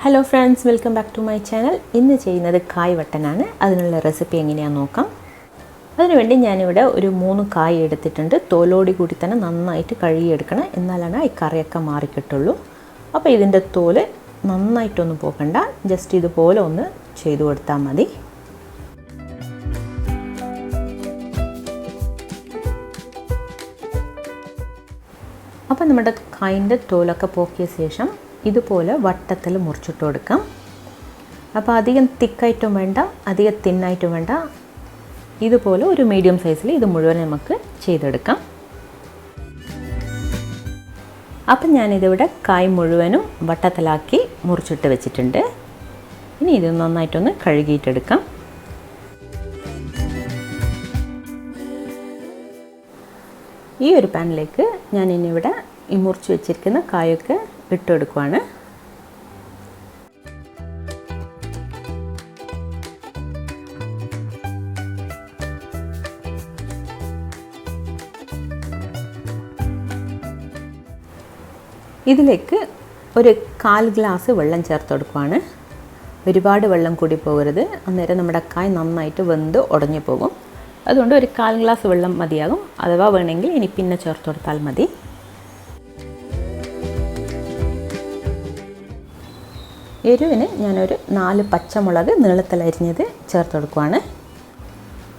Hello friends, welcome back to my channel. ഇന്ന് ചെയ്യുന്നത് കായ്വട്ടനാണ്. അതിനുള്ള റെസിപ്പി എങ്ങനെയാണെന്ന് നോക്കാം. അതിനുവേണ്ടി ഞാനിവിടെ ഒരു 3 കായ് എടുത്തിട്ടുണ്ട്. തോലോടി കൂടി തന്നെ നന്നായിട്ട് കഴുകിയെടുക്കണം. എന്നാലാണ് ഈ കറിയൊക്കെ മാറി കിട്ടുള്ളൂ. അപ്പോൾ ഇതിൻ്റെ തോല് നന്നായിട്ടൊന്നും പോകണ്ട. ജസ്റ്റ് ഇതുപോലെ ഒന്ന് ചെയ്തു കൊടുത്താൽ മതി. അപ്പോൾ നമ്മുടെ കായിൻ്റെ തോലൊക്കെ പോക്കിയ ശേഷം ഇതുപോലെ വട്ടത്തിൽ മുറിച്ചിട്ട് കൊടുക്കാം. അപ്പോൾ അധികം തിക്കായിട്ടും വേണ്ട, അധികം തിന്നായിട്ടും വേണ്ട. ഇതുപോലെ ഒരു മീഡിയം സൈസിൽ ഇത് മുഴുവൻ നമുക്ക് ചെയ്തെടുക്കാം. അപ്പം ഞാനിതിവിടെ കായ് മുഴുവനും വട്ടത്തിലാക്കി മുറിച്ചിട്ട് വെച്ചിട്ടുണ്ട്. ഇനി ഇത് നന്നായിട്ടൊന്ന് കഴുകിയിട്ടെടുക്കാം. ഈ ഒരു പാനിലേക്ക് ഞാനിവിടെ ഈ മുറിച്ച് വെച്ചിരിക്കുന്ന കായൊക്കെ ഇട്ടെടുക്കുവാണ്. ഇതിലേക്ക് ഒരു 1/4 ഗ്ലാസ് വെള്ളം ചേർത്ത് കൊടുക്കുവാണ്. ഒരുപാട് വെള്ളം കൂടി പോകരുത്, അന്നേരം നമ്മുടെ കായ് നന്നായിട്ട് വെന്ത് ഉടഞ്ഞു പോകും. അതുകൊണ്ട് ഒരു 1/4 ഗ്ലാസ് വെള്ളം മതിയാകും. അഥവാ വേണമെങ്കിൽ ഇനി പിന്നെ ചേർത്ത് കൊടുത്താൽ മതി. എരിവിന് ഞാനൊരു 4 പച്ചമുളക് നീളത്തിലരിഞ്ഞത് ചേർത്ത് കൊടുക്കുവാണ്.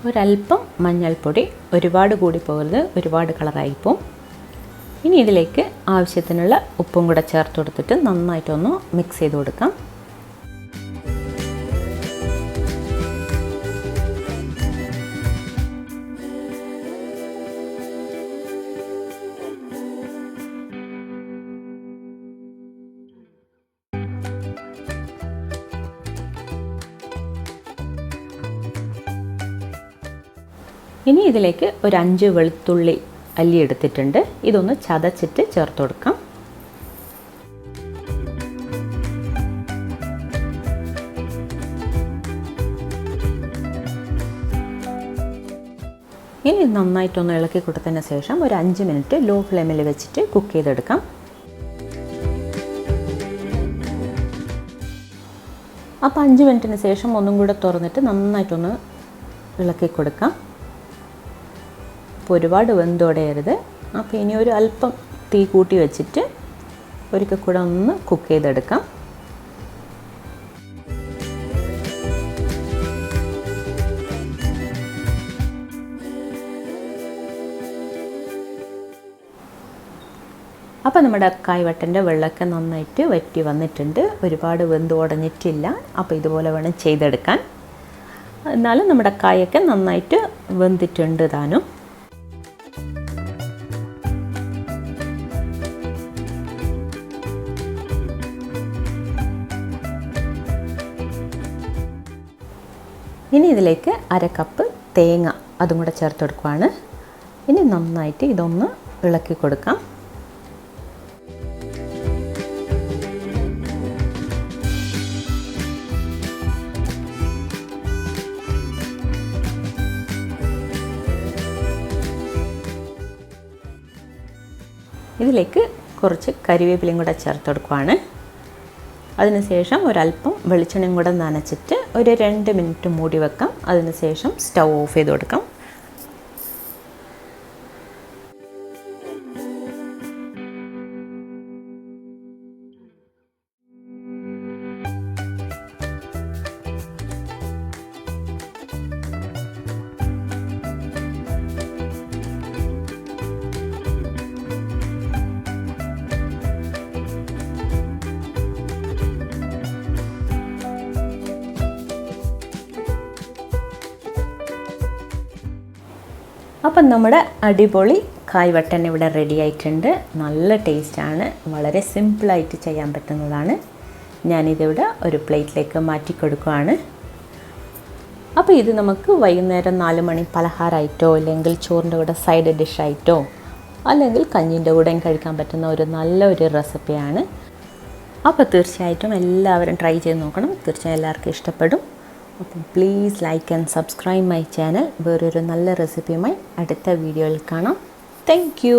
ഒരല്പം മഞ്ഞൾപ്പൊടി, ഒരുപാട് കൂടി പോകരുത്, ഒരുപാട് കളറായിപ്പോവും. ഇനി ഇതിലേക്ക് ആവശ്യത്തിനുള്ള ഉപ്പും കൂടെ ചേർത്ത് കൊടുത്തിട്ട് നന്നായിട്ടൊന്ന് മിക്സ് ചെയ്ത് കൊടുക്കാം. ഇനി ഇതിലേക്ക് ഒരു 5 വെളുത്തുള്ളി അല്ലി എടുത്തിട്ടുണ്ട്. ഇതൊന്ന് ചതച്ചിട്ട് ചേർത്ത് കൊടുക്കാം. ഇനി നന്നായിട്ടൊന്ന് ഇളക്കി കൊടുത്തതിന് ശേഷം ഒരു 5 മിനിറ്റ് ലോ ഫ്ലെയിമിൽ വെച്ചിട്ട് കുക്ക് ചെയ്തെടുക്കാം. അപ്പോൾ 5 മിനിറ്റിന് ശേഷം ഒന്നും കൂടെ തുറന്നിട്ട് നന്നായിട്ടൊന്ന് ഇളക്കി കൊടുക്കാം. ഒരുപാട് വെന്തുടയരുത്. അപ്പോൾ ഇനി ഒരു അല്പം തീ കൂട്ടി വെച്ചിട്ട് ഒരിക്കൽ കൂടെ ഒന്ന് കുക്ക് ചെയ്തെടുക്കാം. അപ്പോൾ നമ്മുടെ കായ്വട്ടൻ്റെ വെള്ളമൊക്കെ നന്നായിട്ട് വറ്റി വന്നിട്ടുണ്ട്. ഒരുപാട് വെന്ത് ഉടഞ്ഞിട്ടില്ല. അപ്പോൾ ഇതുപോലെ വേണം ചെയ്തെടുക്കാൻ. എന്നാലും നമ്മുടെ കായൊക്കെ നന്നായിട്ട് വെന്തിട്ടുണ്ട് താനും. ഇനി ഇതിലേക്ക് 1/2 കപ്പ് തേങ്ങ അതും കൂടെ ചേർത്ത് കൊടുക്കുവാണ്. ഇനി നന്നായിട്ട് ഇതൊന്ന് ഇളക്കി കൊടുക്കാം. ഇതിലേക്ക് കുറച്ച് കരിവേപ്പിലയും കൂടെ ചേർത്ത് കൊടുക്കുവാണ്. അതിനുശേഷം ഒരല്പം വെളിച്ചെണ്ണയും കൂടെ നനച്ചിട്ട് ഒരു 2 മിനിറ്റ് മൂടി വെക്കാം. അതിനുശേഷം സ്റ്റൗ ഓഫ് ചെയ്ത് കൊടുക്കാം. അപ്പം നമ്മുടെ അടിപൊളി കായ്വട്ടൻ ഇവിടെ റെഡി ആയിട്ടുണ്ട്. നല്ല ടേസ്റ്റാണ്, വളരെ സിമ്പിളായിട്ട് ചെയ്യാൻ പറ്റുന്നതാണ്. ഞാനിതിവിടെ ഒരു പ്ലേറ്റിലേക്ക് മാറ്റി കൊടുക്കുകയാണ്. അപ്പോൾ ഇത് നമുക്ക് വൈകുന്നേരം 4 മണി പലഹാരമായിട്ടോ അല്ലെങ്കിൽ ചോറിൻ്റെ കൂടെ സൈഡ് ഡിഷായിട്ടോ അല്ലെങ്കിൽ കഞ്ഞിൻ്റെ കൂടെയും കഴിക്കാൻ പറ്റുന്ന ഒരു നല്ലൊരു റെസിപ്പിയാണ്. അപ്പോൾ തീർച്ചയായിട്ടും എല്ലാവരും ട്രൈ ചെയ്ത് നോക്കണം. തീർച്ചയായും എല്ലാവർക്കും ഇഷ്ടപ്പെടും. അപ്പം please like and subscribe my channel. വേറൊരു നല്ല റെസിപ്പിയുമായി അടുത്ത വീഡിയോയിൽ കാണാം. Thank you.